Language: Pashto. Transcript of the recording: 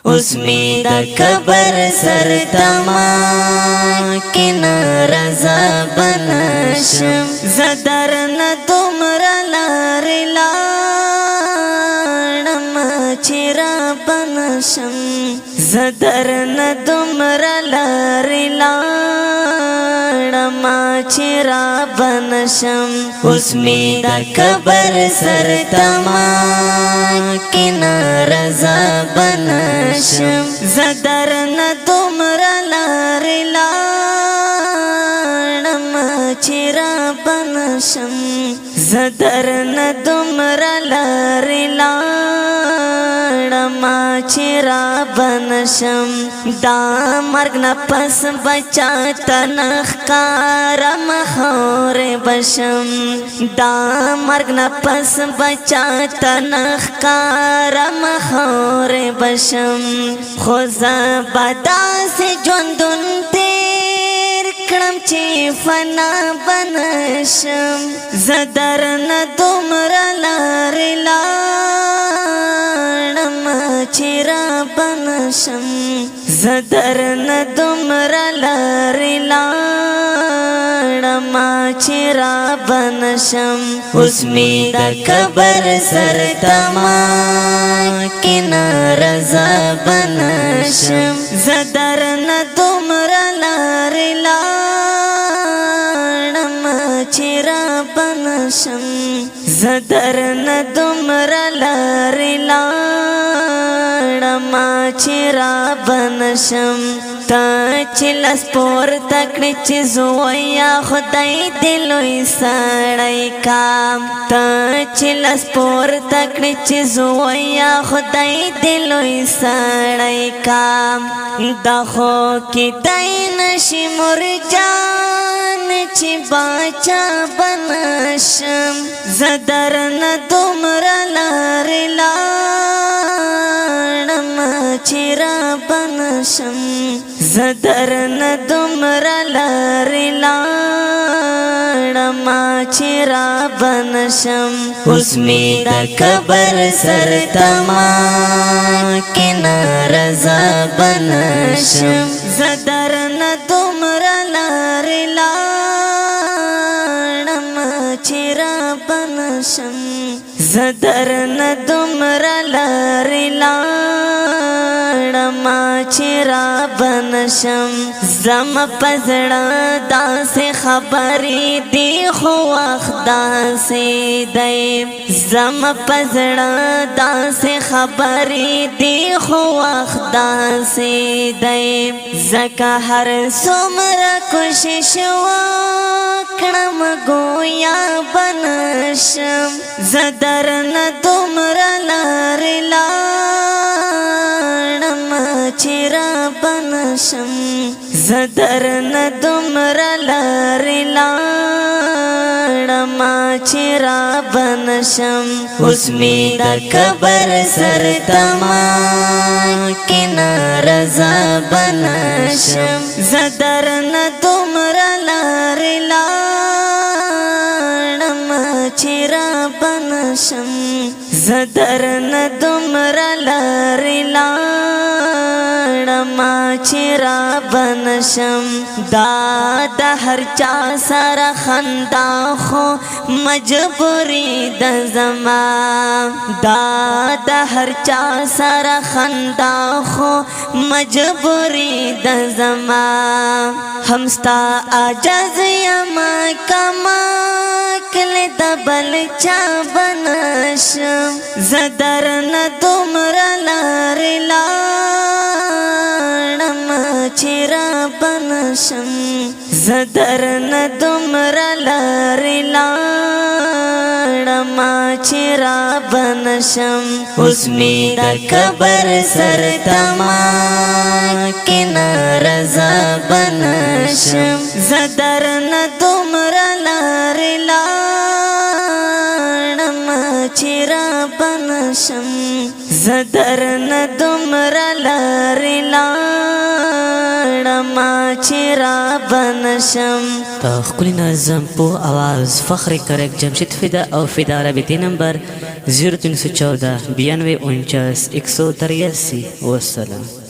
اوس می د قبر سر تما کنا رضا بنشم زدر نه دومر لار لاړم چې را بنشم زدر نه دومر لار لاړم چې را بنشم اوس می د قبر سر تما کنا رضا بنشم زدر نه دومر لار لاړم چې را بنشم زدر نه دومر لار لاړم چې را بنشم دا مرګ نه پس بچا تنخکار مخور بشم دا مرګ نه پس بچا تنخکار مخور بشم خو زبدا سے ژوندون تیر کړم چې فنا بنشم زدر نه دومر لار لاړم چې را بنشم زدر نه دومر لار لاړم چې را بنشم اوس می د قبر سر تما کنا رضا بنشم زدر نه دومر لار لاړم چې را بنشم زدر نه دومر لار لاړم چې را بنشم تا چې لاس پورته کړې چې زویا خدای دې لوی سړی کام تا چې لاس پورته کړې چې زویا خدای دې لوی سړی کام دا خو کیدای نشي مرجان چې باچا بنشم زدر نه دومر لار لاړم چې را بنشم زدر نه دومر لار لاړم چې را بنشم اوس می د قبر سر تما کنا رضا بنشم زدر نه دومر لار لاړم چې را بنشم زدر نه دومر لار لاړم چې را بنشم زم پزړه داسې خبرې دی خو وخت داسې دی زم پزړه داسې خبرې دی خو وخت داسې دی ځکه هر څومره کوشش وکړم ګویا بنشم زدر نه دومر لار لاړم چې را بنشم زدر نه دومر لار لاړم چې را بنشم اوس می د قبر سر تما کنا رضا بنشم زدر نه دومر لار لاړم چې را بنشم زدر نه دومر لار لاړم چې را بنشم دا د هر چا سره خندا خو مجبوری د زما دا د هر چا سره خندا خو مجبوری د زما همستا عجز یما کما کله د بل چا بنشم زدر نه دومر لار لاړم چې را بنشم زدر نه دومر لار لاړم چې را بنشم اوس می د قبر سر تما کنا رضا بنشم زدر نه دومر لار لاړم چې را بنشم زدر نه دومر لار لاړم چې را بنشم. خپل نظم په आवाज فخر کرک جمشید فدا او فدا رابطی نمبر 0314 9249 183. والسلام.